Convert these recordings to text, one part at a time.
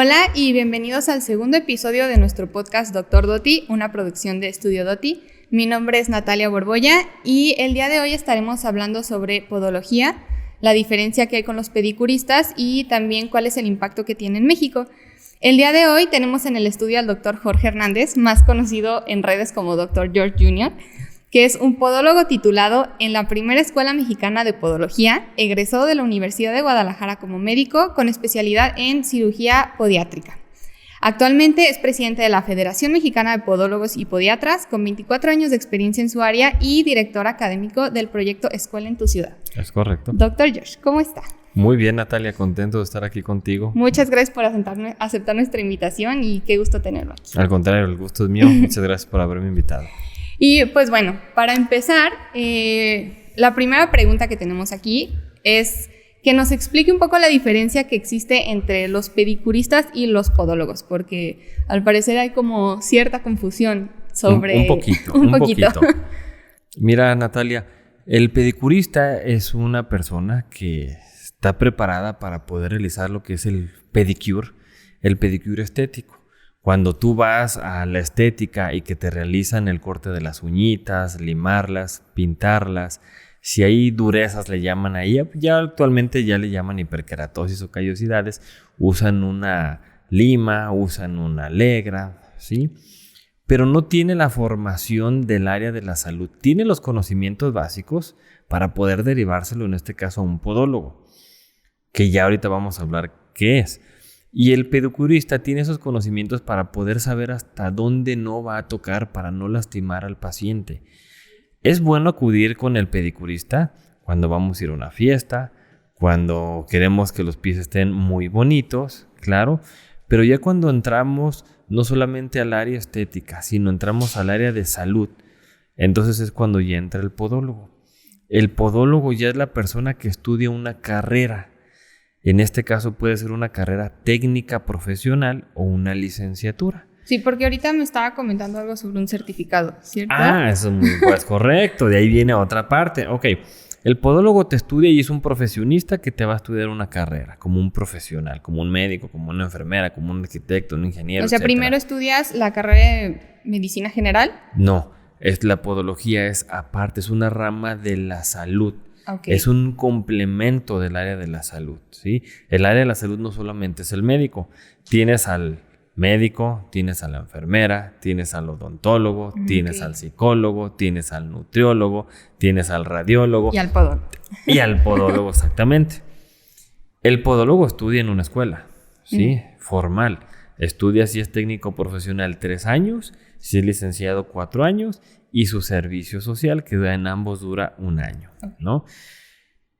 Hola y bienvenidos al segundo episodio de nuestro podcast Dr. Doti, una producción de Estudio Doti. Mi nombre es Natalia Borbolla y el día de hoy estaremos hablando sobre podología, la diferencia que hay con los pedicuristas y también cuál es el impacto que tiene en México. El día de hoy tenemos en el estudio al Dr. Jorge Hernández, más conocido en redes como Dr. George Jr., que es un podólogo titulado en la primera Escuela Mexicana de Podología, egresado de la Universidad de Guadalajara como médico con especialidad en cirugía podiátrica. Actualmente es presidente de la Federación Mexicana de Podólogos y Podiatras, con 24 años de experiencia en su área y director académico del proyecto Escuela en tu Ciudad. Es correcto. Dr. George, ¿cómo está? Muy bien, Natalia, contento de estar aquí contigo. Muchas gracias por aceptar nuestra invitación y qué gusto tenerlo aquí. Al contrario, el gusto es mío. Muchas gracias por haberme invitado. Y pues bueno, para empezar, la primera pregunta que tenemos aquí es que nos explique un poco la diferencia que existe entre los pedicuristas y los podólogos, porque al parecer hay como cierta confusión sobre... Un poquito. Mira, Natalia, el pedicurista es una persona que está preparada para poder realizar lo que es el pedicure estético. Cuando tú vas a la estética y que te realizan el corte de las uñitas, limarlas, pintarlas, si hay durezas le llaman ahí, ya actualmente ya le llaman hiperkeratosis o callosidades, usan una lima, usan una legra, ¿sí? Pero no tiene la formación del área de la salud, tiene los conocimientos básicos para poder derivárselo en este caso a un podólogo, que ya ahorita vamos a hablar qué es. Y el pedicurista tiene esos conocimientos para poder saber hasta dónde no va a tocar para no lastimar al paciente. Es bueno acudir con el pedicurista cuando vamos a ir a una fiesta, cuando queremos que los pies estén muy bonitos, claro, pero ya cuando entramos no solamente al área estética, sino entramos al área de salud, entonces es cuando ya entra el podólogo. El podólogo ya es la persona que estudia una carrera. En este caso puede ser una carrera técnica profesional o una licenciatura. Sí, porque ahorita me estaba comentando algo sobre un certificado, ¿cierto? Eso es muy correcto. De ahí viene otra parte. Ok, el podólogo te estudia y es un profesionista que te va a estudiar una carrera, como un profesional, como un médico, como una enfermera, como un arquitecto, un ingeniero, O sea, etcétera. primero estudias la carrera de medicina general. No, la podología es aparte, es una rama de la salud. Okay. Es un complemento del área de la salud, ¿sí? El área de la salud no solamente es el médico. Tienes al médico, tienes a la enfermera, tienes al odontólogo, tienes al psicólogo, tienes al nutriólogo, tienes al radiólogo. Y al podólogo. Y al podólogo, exactamente. El podólogo estudia en una escuela, ¿sí? Formal. Estudia si es técnico profesional 3 años, si es licenciado 4 años y su servicio social, que en ambos dura 1 año, ¿no?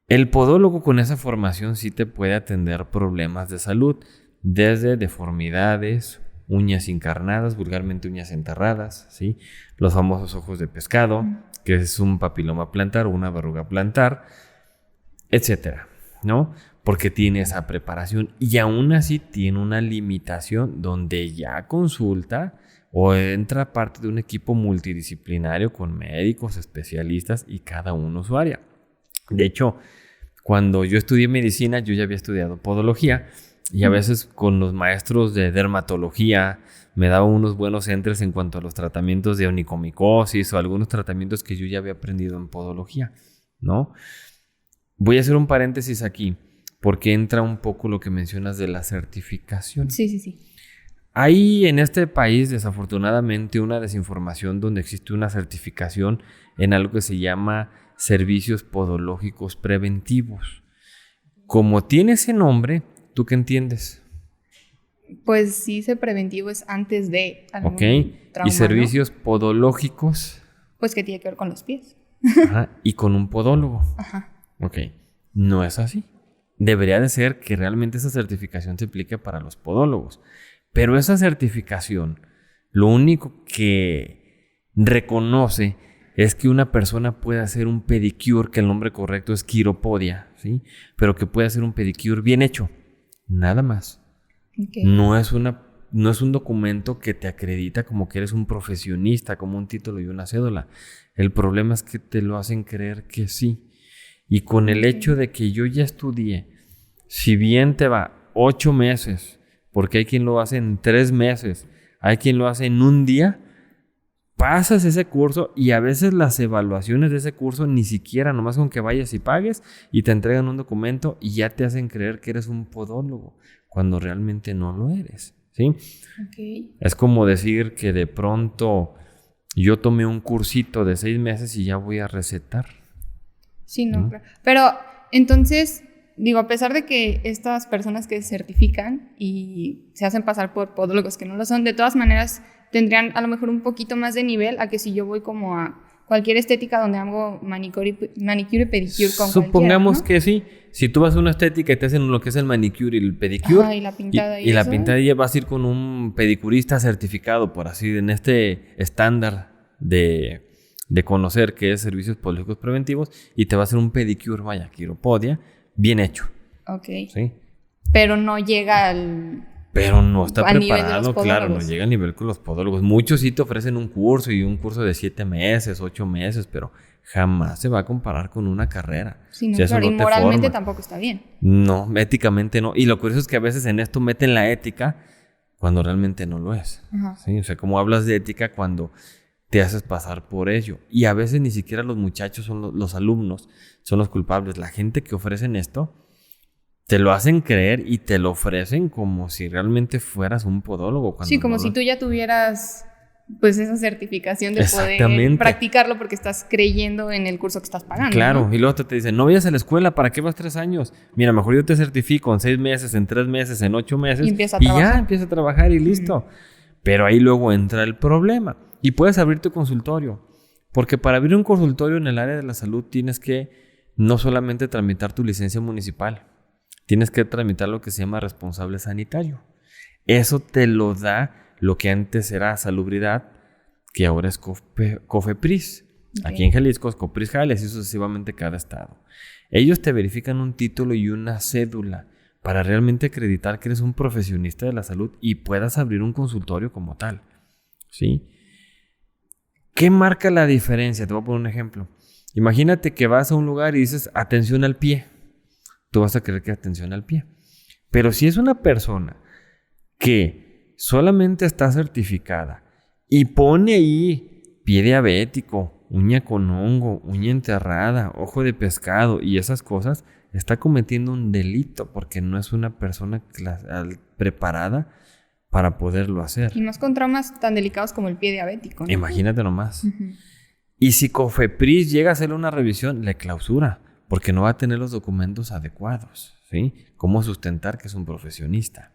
El podólogo con esa formación sí te puede atender problemas de salud, desde deformidades, uñas encarnadas, vulgarmente uñas enterradas, ¿sí? Los famosos ojos de pescado, que es un papiloma plantar o una verruga plantar, etcétera, ¿no? Porque tiene esa preparación y aún así tiene una limitación donde ya consulta o entra parte de un equipo multidisciplinario con médicos, especialistas y cada uno su área. De hecho, cuando yo estudié medicina, yo ya había estudiado podología y a veces con los maestros de dermatología me daban unos buenos entres en cuanto a los tratamientos de onicomicosis o algunos tratamientos que yo ya había aprendido en podología, ¿no? Voy a hacer un paréntesis aquí porque entra un poco lo que mencionas de la certificación. Sí. Hay en este país, desafortunadamente, una desinformación donde existe una certificación en algo que se llama servicios podológicos preventivos. Como tiene ese nombre, ¿tú qué entiendes? Pues sí, ese preventivo es antes de algún trauma, ¿Y servicios podológicos? Pues que tiene que ver con los pies. Ajá. Y con un podólogo. Ajá. Ok. No es así. Debería de ser que realmente esa certificación se aplique para los podólogos. Pero esa certificación, lo único que reconoce es que una persona puede hacer un pedicure, que el nombre correcto es quiropodia, ¿sí? Pero que puede hacer un pedicure bien hecho. Nada más. Okay. No es un documento que te acredita como que eres un profesionista, como un título y una cédula. El problema es que te lo hacen creer que sí. Y con el hecho de que yo ya estudié, si bien te va 8 meses porque hay quien lo hace en 3 meses, hay quien lo hace en un día. Pasas ese curso y a veces las evaluaciones de ese curso ni siquiera, nomás con que vayas y pagues y te entregan un documento y ya te hacen creer que eres un podólogo, cuando realmente no lo eres, ¿sí? Okay. Es como decir que de pronto yo tomé un cursito de 6 meses y ya voy a recetar. Sí, no, claro. Pero entonces, digo, a pesar de que estas personas que se certifican y se hacen pasar por podólogos que no lo son, de todas maneras tendrían a lo mejor un poquito más de nivel a que si yo voy como a cualquier estética donde hago manicure y pedicure con Supongamos cualquiera, ¿no? que sí. Si tú vas a una estética y te hacen lo que es el manicure y el pedicure, Ajá, y la pintada y la eso. pintada, ya vas a ir con un pedicurista certificado, por así, en este estándar de conocer qué es servicios podológicos preventivos, y te va a hacer un pedicure, vaya, quiropodia, bien hecho. Ok. ¿Sí? Pero no llega al... Pero no está al nivel de los preparado, claro, no podólogos. llega al nivel con los podólogos. Muchos sí te ofrecen un curso y un curso de 7 meses, 8 meses, pero jamás se va a comparar con una carrera. Sí, no, Si eso claro, y no te moralmente forma. tampoco está bien. No, éticamente no. Y lo curioso es que a veces en esto meten la ética cuando realmente no lo es. Ajá. ¿Sí? O sea, como hablas de ética cuando te haces pasar por ello. Y a veces ni siquiera los muchachos son los alumnos, son los culpables. La gente que ofrecen esto te lo hacen creer y te lo ofrecen como si realmente fueras un podólogo. Cuando Sí, como no si lo... tú ya tuvieras pues esa certificación de poder Exactamente. practicarlo porque estás creyendo en el curso que estás pagando. Claro, ¿no? y luego te dicen, no vayas a la escuela, ¿para qué vas 3 años? Mira, mejor yo te certifico en 6 meses, en 3 meses, en 8 meses. Y empieza a y trabajar. ya empieza a trabajar y listo. Pero ahí luego entra el problema. Y puedes abrir tu consultorio. Porque para abrir un consultorio en el área de la salud tienes que no solamente tramitar tu licencia municipal, tienes que tramitar lo que se llama responsable sanitario. Eso te lo da lo que antes era Salubridad, que ahora es COFEPRIS. Okay. Aquí en Jalisco es COPRIS-Jales y sucesivamente cada estado. Ellos te verifican un título y una cédula para realmente acreditar que eres un profesionista de la salud y puedas abrir un consultorio como tal. ¿Sí? ¿Qué marca la diferencia? Te voy a poner un ejemplo. Imagínate que vas a un lugar y dices atención al pie. Tú vas a creer que es atención al pie. Pero si es una persona que solamente está certificada y pone ahí pie diabético, uña con hongo, uña enterrada, ojo de pescado y esas cosas, está cometiendo un delito porque no es una persona preparada para poderlo hacer. Y más con traumas tan delicados como el pie diabético, ¿no? Imagínate nomás. Y si COFEPRIS llega a hacerle una revisión, le clausura porque no va a tener los documentos adecuados, ¿sí? ¿Cómo sustentar que es un profesionista?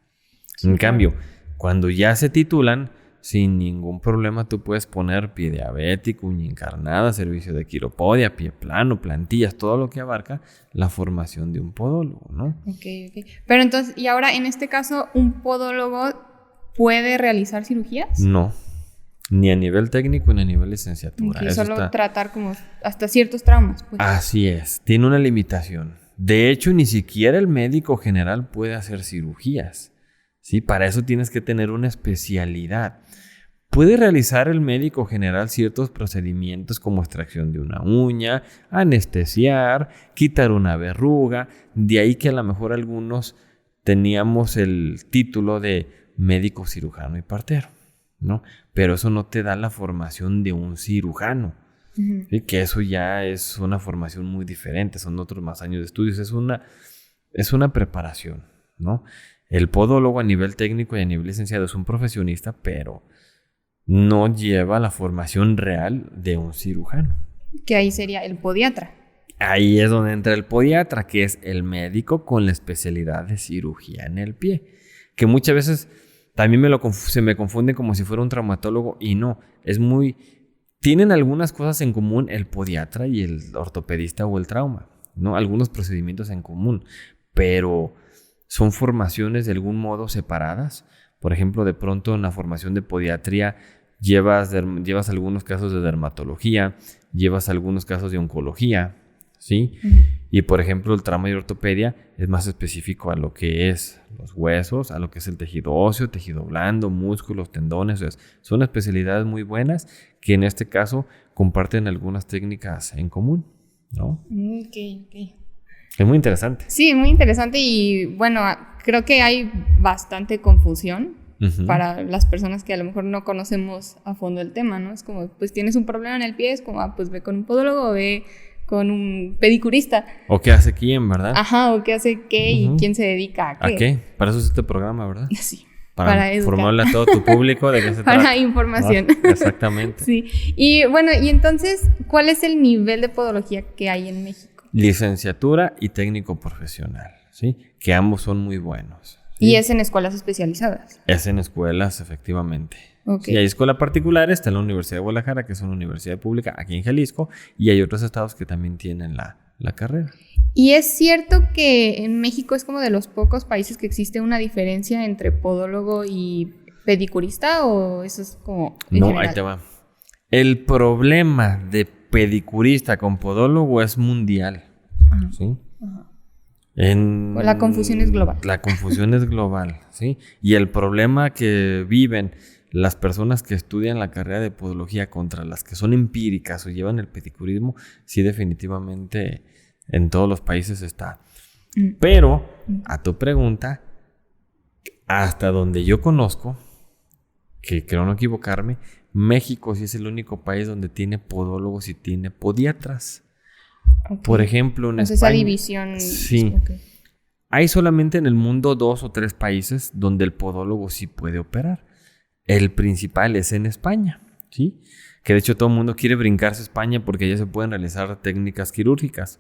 Sí, en cambio, cuando ya se titulan, sin ningún problema tú puedes poner pie diabético, uña encarnada, servicio de quiropodia, pie plano, plantillas, todo lo que abarca la formación de un podólogo, ¿no? Ok. Pero entonces, ¿y ahora en este caso un podólogo puede realizar cirugías? No, ni a nivel técnico ni a nivel licenciatura. Okay, solo tratar como hasta ciertos traumas, pues. Así es, tiene una limitación. De hecho, ni siquiera el médico general puede hacer cirugías. ¿Sí? Para eso tienes que tener una especialidad. Puede realizar el médico general ciertos procedimientos como extracción de una uña, anestesiar, quitar una verruga. De ahí que a lo mejor algunos teníamos el título de médico cirujano y partero, ¿no? Pero eso no te da la formación de un cirujano. ¿Sí? Que eso ya es una formación muy diferente, son otros más años de estudios, es una preparación, ¿no? El podólogo a nivel técnico y a nivel licenciado es un profesionista, pero no lleva la formación real de un cirujano. Que ahí sería el podiatra. Ahí es donde entra el podiatra, que es el médico con la especialidad de cirugía en el pie. Que muchas veces también se me confunde como si fuera un traumatólogo y no, tienen algunas cosas en común el podiatra y el ortopedista o el trauma, ¿no? Algunos procedimientos en común, pero son formaciones de algún modo separadas. Por ejemplo, de pronto en la formación de podiatría llevas algunos casos de dermatología, llevas algunos casos de oncología, ¿sí? Y por ejemplo, el trauma y ortopedia es más específico a lo que es los huesos, a lo que es el tejido óseo, tejido blando, músculos, tendones. Son especialidades muy buenas que en este caso comparten algunas técnicas en común, ¿no? Ok. Es muy interesante. Sí, muy interesante y bueno, creo que hay bastante confusión para las personas que a lo mejor no conocemos a fondo el tema, ¿no? Es como, pues tienes un problema en el pie, es como, pues ve con un podólogo o ve con un pedicurista. ¿O qué hace quién, verdad? Ajá, o qué hace qué y quién se dedica a qué. ¿A qué? Para eso es este programa, ¿verdad? Sí. Para informarle a todo tu público de qué se trata. Para información. ¿No? Exactamente. Sí. Y bueno, y entonces, ¿cuál es el nivel de podología que hay en México? Licenciatura y técnico profesional, ¿sí? Que ambos son muy buenos. ¿Sí? Y es en escuelas especializadas. Es en escuelas, efectivamente. Okay. Sí, hay escuela particular, está en la Universidad de Guadalajara, que es una universidad pública aquí en Jalisco, y hay otros estados que también tienen la carrera. ¿Y es cierto que en México es como de los pocos países que existe una diferencia entre podólogo y pedicurista o eso es como en No, general? ahí te va. El problema de pedicurista con podólogo es mundial. Ajá. ¿Sí? Ajá. La confusión es global. La confusión es global, ¿sí? Y el problema que viven las personas que estudian la carrera de podología contra las que son empíricas o llevan el pedicurismo, sí definitivamente en todos los países está. Pero, a tu pregunta, hasta donde yo conozco, que creo no equivocarme, México sí es el único país donde tiene podólogos y tiene podiatras. Okay. Por ejemplo, en España... esa división... Sí. Okay. Hay solamente en el mundo 2 o 3 países donde el podólogo sí puede operar. El principal es en España, ¿sí? Que de hecho todo el mundo quiere brincarse a España porque ya se pueden realizar técnicas quirúrgicas.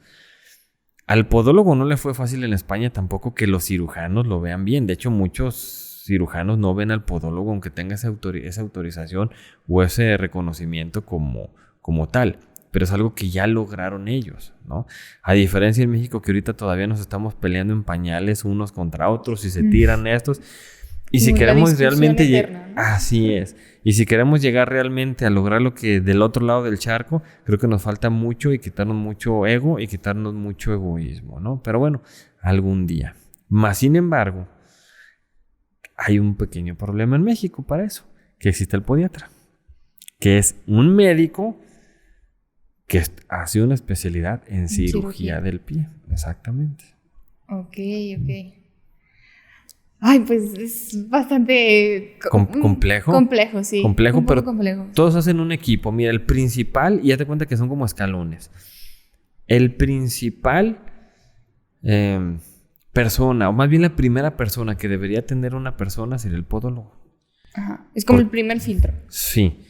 Al podólogo no le fue fácil en España tampoco que los cirujanos lo vean bien. De hecho, muchos cirujanos no ven al podólogo aunque tenga esa autorización o ese reconocimiento como tal. Pero es algo que ya lograron ellos, ¿no? A diferencia en México que ahorita todavía nos estamos peleando en pañales unos contra otros y se tiran estos. Y si queremos realmente llegar... ¿no? Así es. Y si queremos llegar realmente a lograr lo que del otro lado del charco, creo que nos falta mucho y quitarnos mucho ego y quitarnos mucho egoísmo, ¿no? Pero bueno, algún día. Más sin embargo, hay un pequeño problema en México para eso, que existe el podiatra, que es un médico que hace una especialidad en cirugía del pie. Exactamente. Ok. Ay, pues es bastante... ¿Complejo? Complejo, sí. Complejo, pero complejo. Todos hacen un equipo. Mira, el principal, y ya te cuenta que son como escalones. El principal persona, o más bien la primera persona que debería tener una persona sería el podólogo. Ajá. Es como el primer filtro. Sí.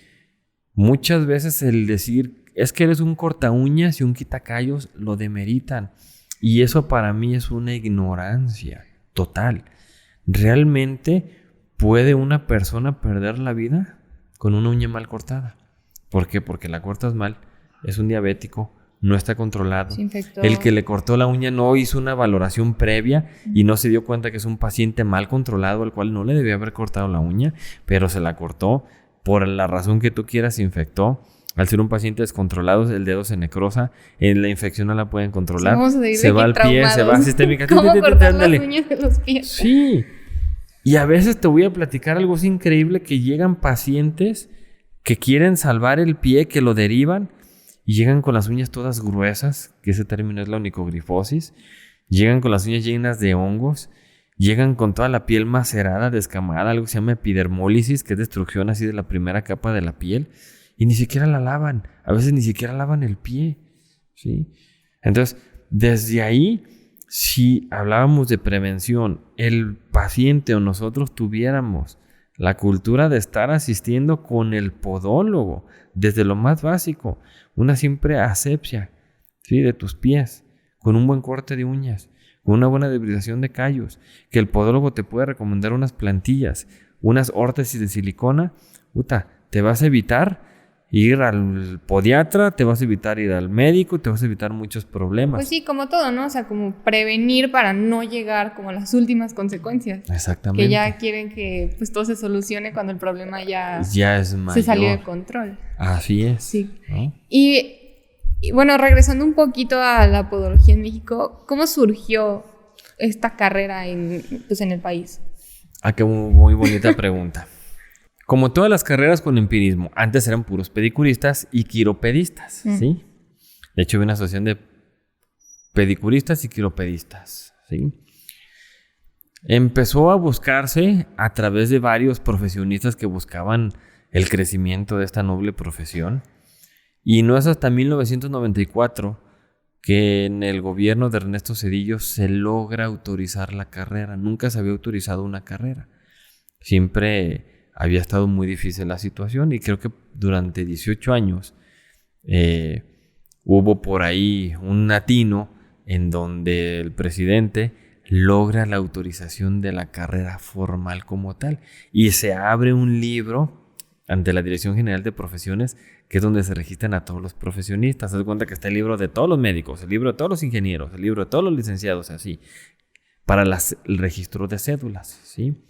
Muchas veces el decir, es que eres un corta uñas y un quitacallos, lo demeritan. Y eso para mí es una ignorancia total. ¿Realmente puede una persona perder la vida con una uña mal cortada? ¿Por qué? Porque la cortas mal, es un diabético, no está controlado. El que le cortó la uña no hizo una valoración previa y no se dio cuenta que es un paciente mal controlado al cual no le debía haber cortado la uña, pero se la cortó por la razón que tú quieras, se infectó. Al ser un paciente descontrolado, el dedo se necrosa, la infección no la pueden controlar, se va al pie, se va sistémica. ¿Cómo cortar las uñas de los pies? Sí. Y a veces te voy a platicar algo así increíble, que llegan pacientes que quieren salvar el pie, que lo derivan, y llegan con las uñas todas gruesas, que ese término es la onicogrifosis, llegan con las uñas llenas de hongos, llegan con toda la piel macerada, descamada, algo que se llama epidermólisis, que es destrucción así de la primera capa de la piel, y ni siquiera la lavan, a veces ni siquiera lavan el pie, ¿sí? Entonces, desde ahí, si hablábamos de prevención, el paciente o nosotros tuviéramos la cultura de estar asistiendo con el podólogo, desde lo más básico, una simple asepsia, ¿sí?, de tus pies, con un buen corte de uñas, con una buena debridación de callos, que el podólogo te puede recomendar unas plantillas, unas órtesis de silicona, te vas a evitar ir al podiatra, te vas a evitar ir al médico, te vas a evitar muchos problemas. Pues sí, como todo, ¿no? O sea, como prevenir para no llegar como a las últimas consecuencias. Exactamente. Que ya quieren que pues todo se solucione cuando el problema ya es mayor. Se salió de control. Así es. Sí. ¿No? Y bueno, regresando un poquito a la podología en México, ¿cómo surgió esta carrera en el país? Qué muy bonita pregunta. Como todas las carreras con empirismo, antes eran puros pedicuristas y quiropedistas, ¿sí? De hecho, había una asociación de pedicuristas y quiropedistas, ¿sí? Empezó a buscarse a través de varios profesionistas que buscaban el crecimiento de esta noble profesión. Y no es hasta 1994 que en el gobierno de Ernesto Zedillo se logra autorizar la carrera. Nunca se había autorizado una carrera. Siempre había estado muy difícil la situación y creo que durante 18 años hubo por ahí un atino en donde el presidente logra la autorización de la carrera formal como tal y se abre un libro ante la Dirección General de Profesiones, que es donde se registran a todos los profesionistas. Se da cuenta que está el libro de todos los médicos, el libro de todos los ingenieros, el libro de todos los licenciados, así, para el registro de cédulas, ¿sí?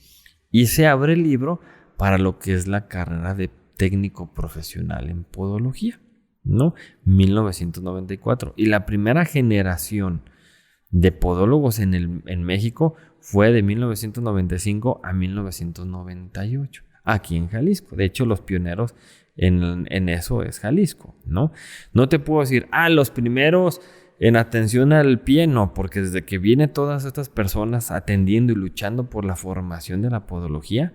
Y se abre el libro para lo que es la carrera de técnico profesional en podología, ¿no? 1994. Y la primera generación de podólogos en México fue de 1995 a 1998. Aquí en Jalisco. De hecho, los pioneros en eso es Jalisco, ¿no? No te puedo decir, los primeros en atención al pie, no, porque desde que vienen todas estas personas atendiendo y luchando por la formación de la podología,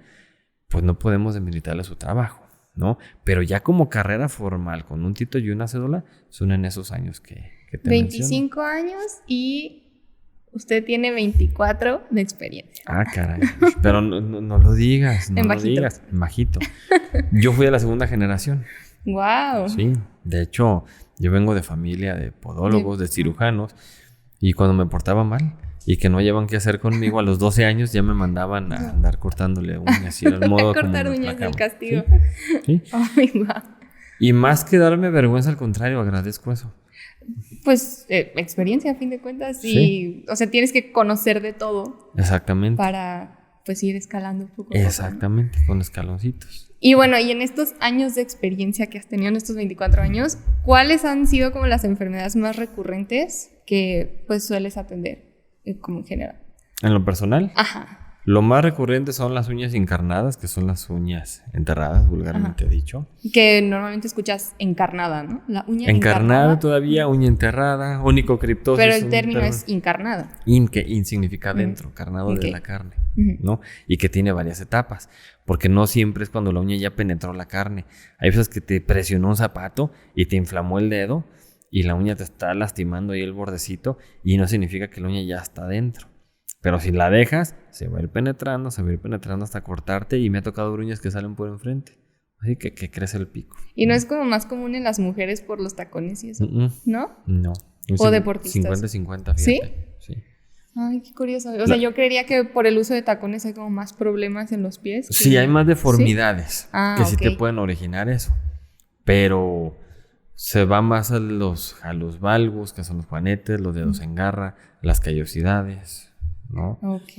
pues no podemos demeritarle su trabajo, ¿no? Pero ya como carrera formal, con un título y una cédula, son en esos años que te 25 años y usted tiene 24 de experiencia. Caray. Pero no lo digas, no lo digas. Bajito. Yo fui de la segunda generación. ¡Wow! Sí, de hecho, yo vengo de familia de podólogos, de cirujanos, y cuando me portaba mal y que no hallaban qué hacer conmigo, a los 12 años ya me mandaban a andar cortándole uñas. Y era el modo cortar como uñas del castigo. ¿Sí? Ay, wow. Y más que darme vergüenza, al contrario, agradezco eso. Pues experiencia a fin de cuentas y, sí. O sea, tienes que conocer de todo. Exactamente. Para, pues, ir escalando un poco. Exactamente, con escaloncitos. Y bueno, y en estos años de experiencia que has tenido, en estos 24 años, ¿cuáles han sido como las enfermedades más recurrentes que, pues, sueles atender, como en general? ¿En lo personal? Ajá. Lo más recurrente son las uñas encarnadas, que son las uñas enterradas, vulgarmente dicho. Que normalmente escuchas encarnada, ¿no? La uña encarnada todavía, uña enterrada, onicocriptosis. Pero el término es incarnada. Que in significa dentro, carnado de la carne, Uh-huh. ¿no? Y que tiene varias etapas, porque no siempre es cuando la uña ya penetró la carne. Hay veces que te presionó un zapato y te inflamó el dedo y la uña te está lastimando ahí el bordecito y no significa que la uña ya está dentro. Pero si la dejas, se va a ir penetrando hasta cortarte y me ha tocado uñas que salen por enfrente. Así que crece el pico. ¿Y no es como más común en las mujeres por los tacones y eso? ¿No? No. ¿O deportistas? 50-50, fíjate. ¿Sí? Sí. Ay, qué curioso. O sea, yo creería que por el uso de tacones hay como más problemas en los pies. Sí, hay más deformidades que sí okay. te pueden originar eso. Pero se va más a los valgos, que son los juanetes, los dedos en garra, las callosidades, ¿no? Ok.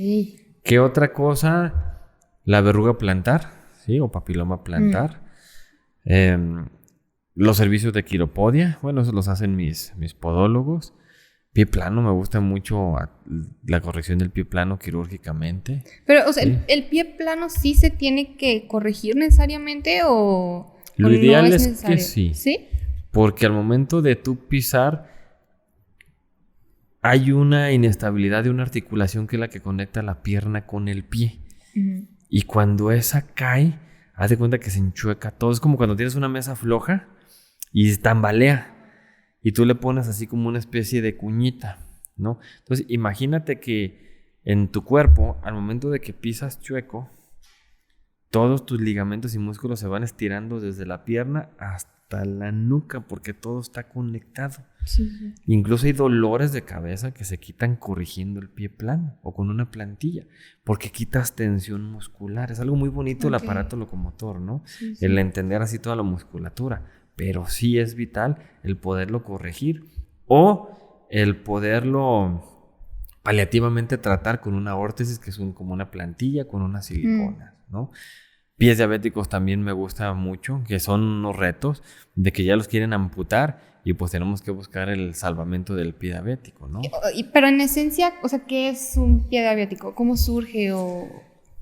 ¿Qué otra cosa? La verruga plantar, ¿sí? O papiloma plantar. Los servicios de quiropodia, bueno, esos los hacen mis podólogos. Pie plano, me gusta mucho la corrección del pie plano quirúrgicamente. Pero, o sea, sí. ¿el pie plano sí se tiene que corregir necesariamente o Lo ideal no es necesario? que sí. ¿Sí? Porque al momento de tú pisar, hay una inestabilidad de una articulación que es la que conecta la pierna con el pie. Uh-huh. Y cuando esa cae, haz de cuenta que se enchueca todo. Es como cuando tienes una mesa floja y tambalea. Y tú le pones así como una especie de cuñita, ¿no? Entonces, imagínate que en tu cuerpo, al momento de que pisas chueco, todos tus ligamentos y músculos se van estirando desde la pierna hasta la nuca, porque todo está conectado. Sí. Incluso hay dolores de cabeza que se quitan corrigiendo el pie plano o con una plantilla, porque quitas tensión muscular. Es algo muy bonito el aparato locomotor, ¿no? Sí. El entender así toda la musculatura. Pero sí es vital el poderlo corregir o el poderlo paliativamente tratar con una órtesis, que es como una plantilla con unas siliconas, ¿no? Pies diabéticos también me gusta mucho, que son unos retos de que ya los quieren amputar y pues tenemos que buscar el salvamento del pie diabético, ¿no? Pero en esencia, o sea, ¿qué es un pie diabético? ¿Cómo surge o...?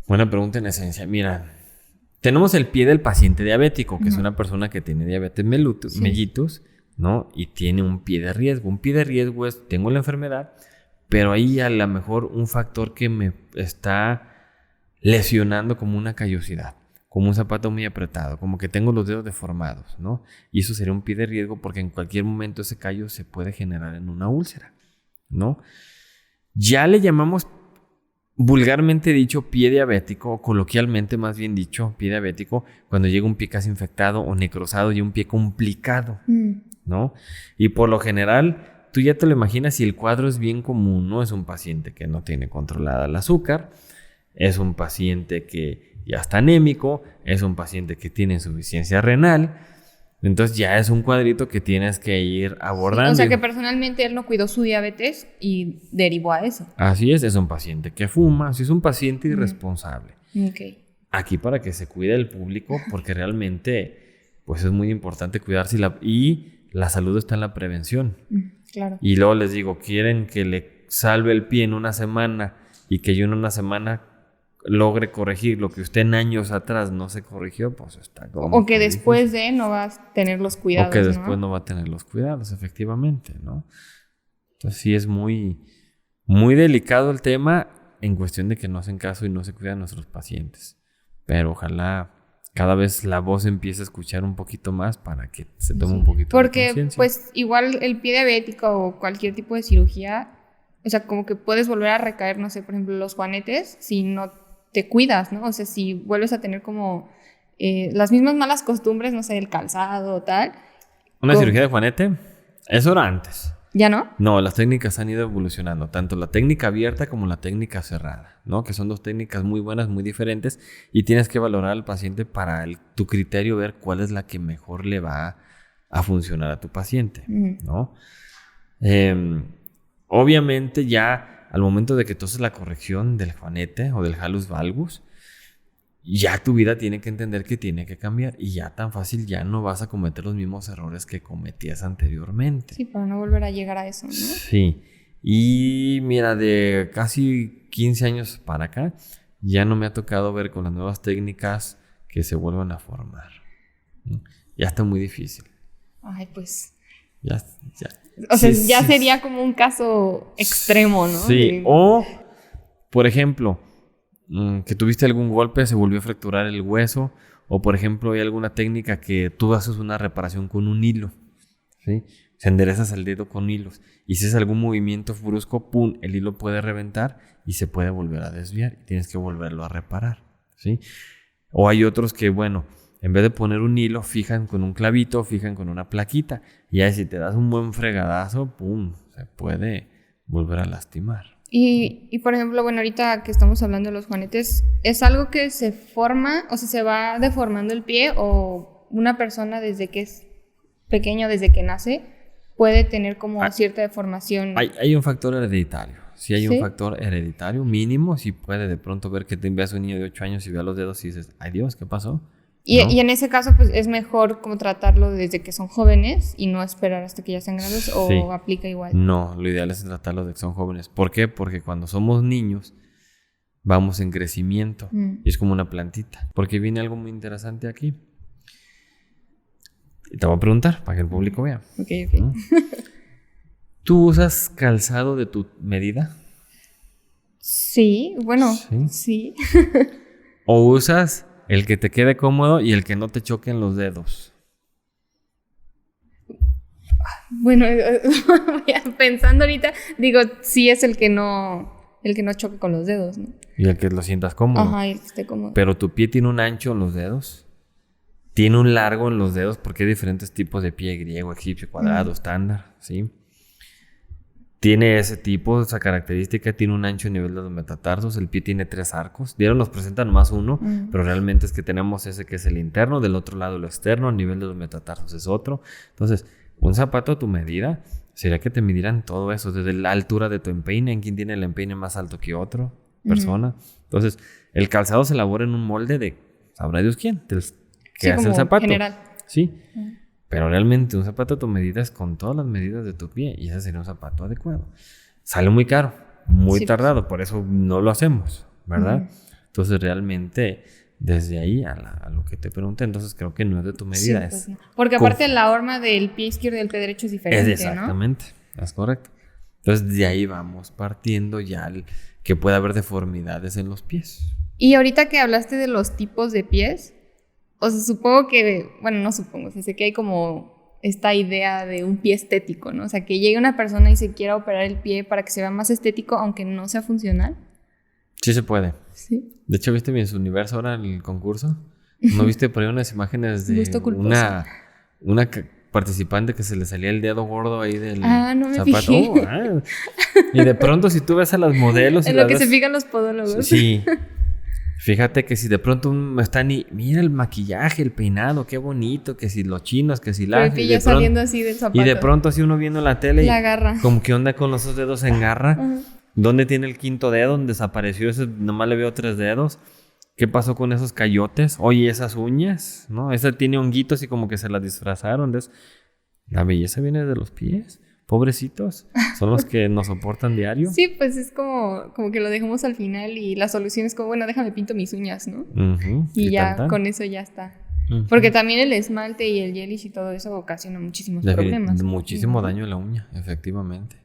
Buena pregunta en esencia. Mira, tenemos el pie del paciente diabético, que es una persona que tiene diabetes mellitus ¿no? Y tiene un pie de riesgo. Un pie de riesgo es, tengo la enfermedad, pero ahí a lo mejor un factor que me está lesionando como una callosidad, como un zapato muy apretado, como que tengo los dedos deformados, ¿no? Y eso sería un pie de riesgo porque en cualquier momento ese callo se puede generar en una úlcera, ¿no? Ya le llamamos vulgarmente dicho pie diabético, o coloquialmente más bien dicho pie diabético, cuando llega un pie casi infectado o necrosado y un pie complicado, ¿no? Y por lo general, tú ya te lo imaginas si el cuadro es bien común, ¿no? Es un paciente que no tiene controlada el azúcar, es un paciente que ya está anémico, es un paciente que tiene insuficiencia renal. Entonces ya es un cuadrito que tienes que ir abordando. Sí, o sea que personalmente él no cuidó su diabetes y derivó a eso. Así es un paciente que fuma, así es un paciente irresponsable. Okay. Aquí para que se cuide el público, porque realmente pues es muy importante cuidarse y la salud está en la prevención. Claro. Y luego les digo, quieren que le salve el pie en una semana y que yo en una semana logre corregir lo que usted en años atrás no se corrigió, pues está como... O que después de no vas a tener los cuidados, o que después no va a tener los cuidados, efectivamente, ¿no? Entonces sí es muy, muy delicado el tema en cuestión de que no hacen caso y no se cuidan a nuestros pacientes. Pero ojalá cada vez la voz empiece a escuchar un poquito más para que se tome un poquito de conciencia. Porque pues igual el pie diabético o cualquier tipo de cirugía, o sea, como que puedes volver a recaer, no sé, por ejemplo, los juanetes, si no te cuidas, ¿no? O sea, si vuelves a tener como las mismas malas costumbres, no sé, el calzado o tal. ¿Una cirugía de juanete? Eso era antes. ¿Ya no? No, las técnicas han ido evolucionando, tanto la técnica abierta como la técnica cerrada, ¿no? Que son dos técnicas muy buenas, muy diferentes, y tienes que valorar al paciente para tu criterio, ver cuál es la que mejor le va a funcionar a tu paciente, ¿no? Obviamente ya al momento de que tú haces la corrección del juanete o del halus valgus, ya tu vida tiene que entender que tiene que cambiar y ya tan fácil ya no vas a cometer los mismos errores que cometías anteriormente. Sí, para no volver a llegar a eso, ¿no? Sí. Y mira, de casi 15 años para acá, ya no me ha tocado ver con las nuevas técnicas que se vuelvan a formar. Ya está muy difícil. Ay, pues... Ya. O sea, ya sería como un caso extremo, ¿no? Sí, o, por ejemplo, que tuviste algún golpe, se volvió a fracturar el hueso, o por ejemplo hay alguna técnica que tú haces una reparación con un hilo, ¿sí? Se enderezas el dedo con hilos, y si es algún movimiento brusco, ¡pum!, el hilo puede reventar y se puede volver a desviar, y tienes que volverlo a reparar, ¿sí? O hay otros que, bueno, en vez de poner un hilo, fijan con un clavito, fijan con una plaquita. Y ahí si te das un buen fregadazo, ¡pum!, se puede volver a lastimar. Y por ejemplo, bueno, ahorita que estamos hablando de los juanetes, ¿es algo que se forma, o sea, se va deformando el pie, o una persona desde que es pequeño, desde que nace, puede tener como cierta deformación? Hay un factor hereditario. Si hay un factor hereditario mínimo, si puede de pronto ver que te veas un niño de 8 años y vea los dedos y dices, ¡ay Dios, qué pasó! Y en ese caso, pues es mejor como tratarlo desde que son jóvenes y no esperar hasta que ya sean grandes, o aplica igual. No, lo ideal es tratarlo desde que son jóvenes. ¿Por qué? Porque cuando somos niños vamos en crecimiento y es como una plantita. Porque viene algo muy interesante aquí. Y te voy a preguntar para que el público vea. Ok. ¿Tú usas calzado de tu medida? Sí, bueno, sí. ¿O usas el que te quede cómodo y el que no te choquen los dedos? Bueno, pensando ahorita, digo, sí es el que no choque con los dedos, ¿no? Y el que lo sientas cómodo. Ajá, y el que esté cómodo. Pero tu pie tiene un ancho en los dedos, tiene un largo en los dedos, porque hay diferentes tipos de pie: griego, egipcio, cuadrado, estándar, ¿sí? Tiene ese tipo, esa característica, tiene un ancho a nivel de los metatarsos, el pie tiene 3 arcos, dieron nos presentan más uno, pero realmente es que tenemos ese que es el interno, del otro lado el externo, a nivel de los metatarsos es otro. Entonces, un zapato a tu medida, sería que te midieran todo eso, desde la altura de tu empeine, en quién tiene el empeine más alto que otra persona. Entonces, el calzado se elabora en un molde de, sabrá Dios quién, que hace el zapato. General. Sí. Pero realmente un zapato a tu medida es con todas las medidas de tu pie, y ese sería un zapato adecuado. Sale muy caro, muy tardado, por eso no lo hacemos, ¿verdad? Entonces realmente desde ahí a lo que te pregunté. Entonces creo que no es de tu medida. Sí, pues no. Porque aparte la horma del pie izquierdo y del pie derecho es diferente, exactamente, ¿no? Es correcto. Entonces de ahí vamos partiendo ya que puede haber deformidades en los pies. Y ahorita que hablaste de los tipos de pies, o sea, supongo que, bueno, no supongo, o sea, sé que hay como esta idea de un pie estético, ¿no? O sea, que llegue una persona y se quiera operar el pie para que se vea más estético, aunque no sea funcional. Sí se puede. Sí. De hecho, ¿viste Miss Universo ahora en el concurso? ¿No viste por ahí unas imágenes de una participante que se le salía el dedo gordo ahí del no me zapato? fijé. Y de pronto si tú ves a las modelos... En lo que se fijan los podólogos. Sí. Fíjate que si de pronto están y... Mira el maquillaje, el peinado, qué bonito. Que si los chinos, que si la... Pero el pie ya saliendo así del zapato. Y de pronto así uno viendo la tele... La agarra. Como que onda con los dos dedos en garra. ¿Dónde tiene el quinto dedo? ¿Dónde desapareció ese? Nomás le veo 3 dedos. ¿Qué pasó con esos cayotes? Oye, esas uñas, ¿no? Esa tiene honguitos y como que se las disfrazaron. Entonces, la belleza viene de los pies. Pobrecitos. Son los que nos soportan diario. Sí, pues es como que lo dejamos al final y la solución es como, bueno, déjame pinto mis uñas, ¿no? Y ya con eso ya está. Porque también el esmalte y el gelish y todo eso ocasiona muchísimos problemas. Muchísimo daño a la uña, efectivamente.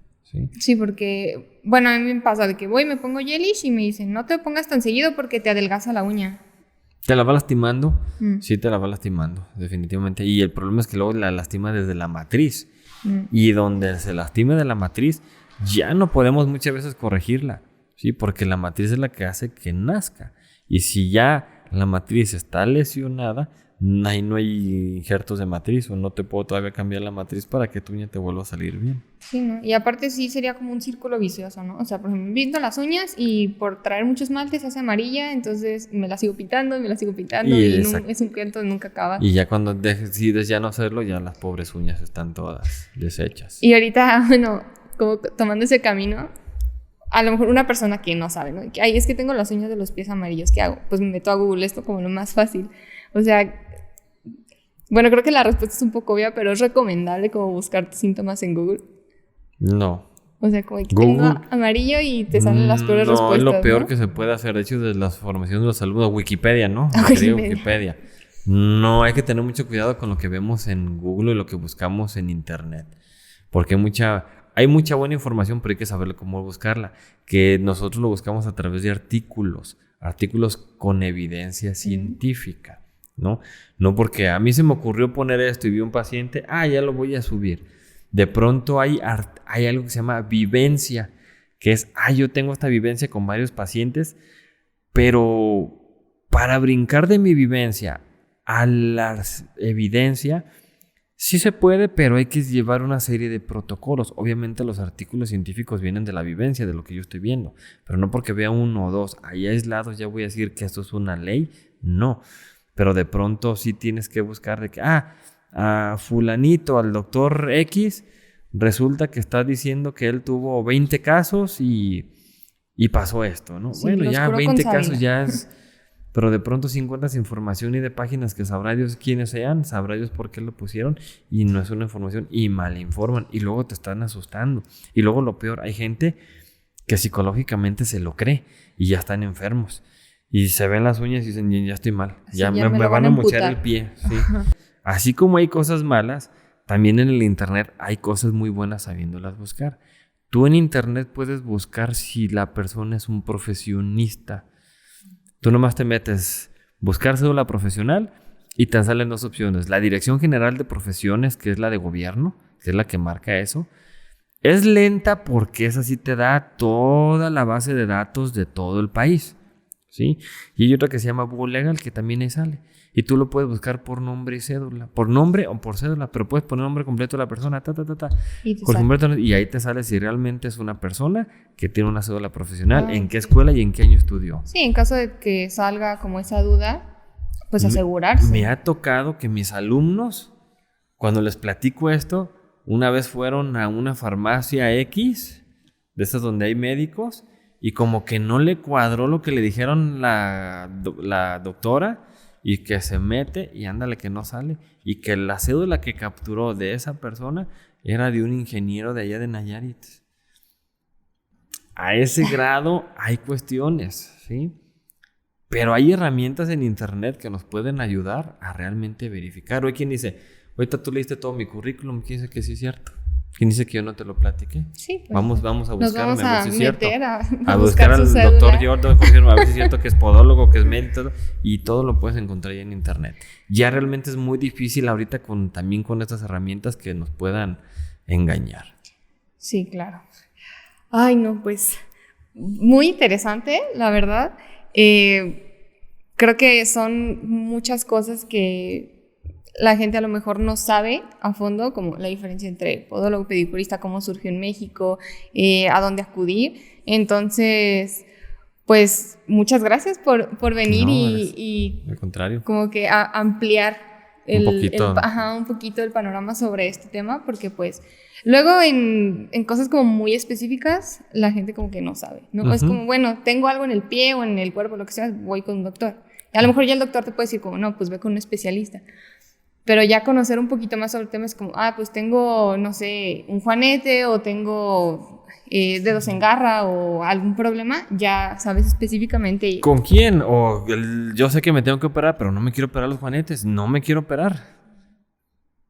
Sí, porque, bueno, a mí me pasa de que voy, me pongo gelish y me dicen, no te pongas tan seguido porque te adelgaza la uña. ¿Te la va lastimando? Sí, te la va lastimando, definitivamente. Y el problema es que luego la lastima desde la matriz. Y donde se lastime de la matriz, ya no podemos muchas veces corregirla, ¿sí? Porque la matriz es la que hace que nazca. Y si ya la matriz está lesionada, ahí no hay injertos de matriz, o no te puedo todavía cambiar la matriz para que tu uña te vuelva a salir bien. Sí, ¿no? Y aparte sí sería como un círculo vicioso, ¿no? O sea, por ejemplo, me pinto las uñas y por traer mucho esmalte se hace amarilla, entonces me la sigo pintando y es un cuento, nunca acaba. Y ya cuando decides ya no hacerlo, ya las pobres uñas están todas deshechas. Y ahorita, bueno, como tomando ese camino, a lo mejor una persona que no sabe, ¿no? Que, es que tengo las uñas de los pies amarillos, ¿qué hago? Pues me meto a Google esto como lo más fácil. O sea, bueno, creo que la respuesta es un poco obvia, pero es recomendable como buscar síntomas en Google. No. O sea, como que tengo amarillo y te salen las peores respuestas. No, es lo peor que se puede hacer. De hecho, de las formaciones de los alumnos, Wikipedia, ¿no? Wikipedia. No, hay que tener mucho cuidado con lo que vemos en Google y lo que buscamos en Internet. Porque hay mucha buena información, pero hay que saber cómo buscarla. Que nosotros lo buscamos a través de artículos con evidencia científica. No porque a mí se me ocurrió poner esto y vi un paciente, ya lo voy a subir. De pronto hay algo que se llama vivencia, que es, yo tengo esta vivencia con varios pacientes, pero para brincar de mi vivencia a la evidencia, sí se puede, pero hay que llevar una serie de protocolos. Obviamente los artículos científicos vienen de la vivencia, de lo que yo estoy viendo, pero no porque vea 1 o 2 ahí aislados ya voy a decir que esto es una ley, no. Pero de pronto sí tienes que buscar de que, a fulanito, al doctor X, resulta que está diciendo que él tuvo 20 casos y pasó esto, ¿no? Sí, bueno, ya 20 casos ya es... Pero de pronto si encuentras información y de páginas que sabrá Dios quiénes sean, sabrá Dios por qué lo pusieron y no es una información y mal informan y luego te están asustando. Y luego lo peor, hay gente que psicológicamente se lo cree y ya están enfermos. Y se ven las uñas y dicen, ya estoy mal, ya me van a mochar el pie. Sí. Así como hay cosas malas, también en el internet hay cosas muy buenas sabiéndolas buscar. Tú en internet puedes buscar si la persona es un profesionista. Tú nomás te metes buscar cédula profesional y te salen 2 opciones. La Dirección General de Profesiones, que es la de gobierno, que es la que marca eso. Es lenta porque esa sí te da toda la base de datos de todo el país. ¿Sí? Y hay otra que se llama Google Legal, que también ahí sale. Y tú lo puedes buscar por nombre y cédula. Por nombre o por cédula, pero puedes poner nombre completo de la persona, y ahí te sale si realmente es una persona que tiene una cédula profesional, en qué escuela y en qué año estudió. Sí, en caso de que salga como esa duda, pues asegurarse. Me ha tocado que mis alumnos, cuando les platico esto, una vez fueron a una farmacia X, de esas donde hay médicos, y como que no le cuadró lo que le dijeron la doctora y que se mete y ándale que no sale. Y que la cédula que capturó de esa persona era de un ingeniero de allá de Nayarit. A ese grado hay cuestiones, ¿sí? Pero hay herramientas en internet que nos pueden ayudar a realmente verificar. Hay quien dice, ahorita tú leíste todo mi currículum, ¿quién dice que sí es cierto? ¿Quién dice que yo no te lo platiqué? Sí, pues, vamos a buscarme a ver si es cierto. A buscar al doctor Jordan a ver si es cierto que es podólogo, que es médico, y todo lo puedes encontrar ahí en internet. Ya realmente es muy difícil ahorita también con estas herramientas que nos puedan engañar. Sí, claro. Ay, no, pues muy interesante, la verdad. Creo que son muchas cosas que la gente a lo mejor no sabe a fondo, como la diferencia entre podólogo, pedicurista, cómo surgió en México, a dónde acudir. Entonces, pues muchas gracias por venir y al contrario, como que ampliar un poquito el panorama sobre este tema, porque pues luego en cosas como muy específicas la gente como que no sabe, ¿no? Uh-huh. Es como, bueno, tengo algo en el pie o en el cuerpo, lo que sea, voy con un doctor. Y a lo mejor ya el doctor te puede decir como, no, pues ve con un especialista. Pero ya conocer un poquito más sobre el tema es como, pues tengo, no sé, un juanete o tengo dedos en garra o algún problema, ya sabes específicamente. ¿Con quién? Yo sé que me tengo que operar, pero no me quiero operar los juanetes, no me quiero operar.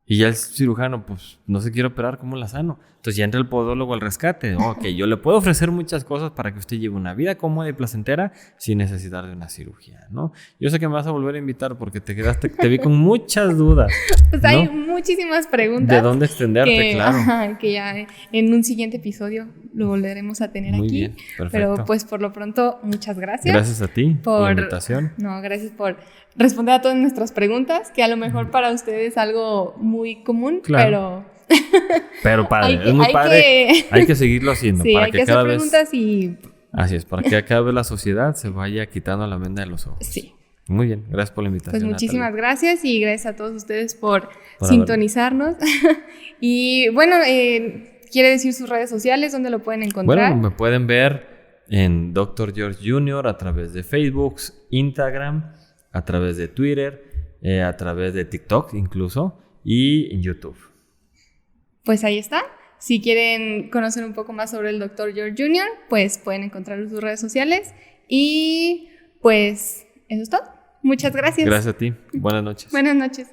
Y ya el cirujano, pues, no se quiere operar, ¿cómo la sano? Entonces ya entra el podólogo al rescate. Ok, yo le puedo ofrecer muchas cosas para que usted lleve una vida cómoda y placentera sin necesidad de una cirugía, ¿no? Yo sé que me vas a volver a invitar porque te vi con muchas dudas. Pues, ¿no? Hay muchísimas preguntas. ¿De dónde extenderte? Claro. Que ya en un siguiente episodio lo volveremos a tener muy aquí. Bien, perfecto. Pero pues por lo pronto, muchas gracias. Gracias a ti por la invitación. No, gracias por responder a todas nuestras preguntas, que a lo mejor para ustedes es algo muy común, claro. Pero padre, es muy padre. Hay que seguirlo haciendo. Sí, para hay que hacer preguntas y... Así es, para que cada vez la sociedad se vaya quitando la venda de los ojos. Sí. Muy bien, gracias por la invitación. Pues muchísimas gracias y gracias a todos ustedes por sintonizarnos. Y bueno, ¿quiere decir sus redes sociales? ¿Dónde lo pueden encontrar? Bueno, me pueden ver en Dr. George Jr. a través de Facebook, Instagram, a través de Twitter, a través de TikTok incluso, y en YouTube. Pues ahí está. Si quieren conocer un poco más sobre el Dr. George Jr., pues pueden encontrarlo en sus redes sociales. Y pues eso es todo. Muchas gracias. Gracias a ti. Buenas noches. Buenas noches.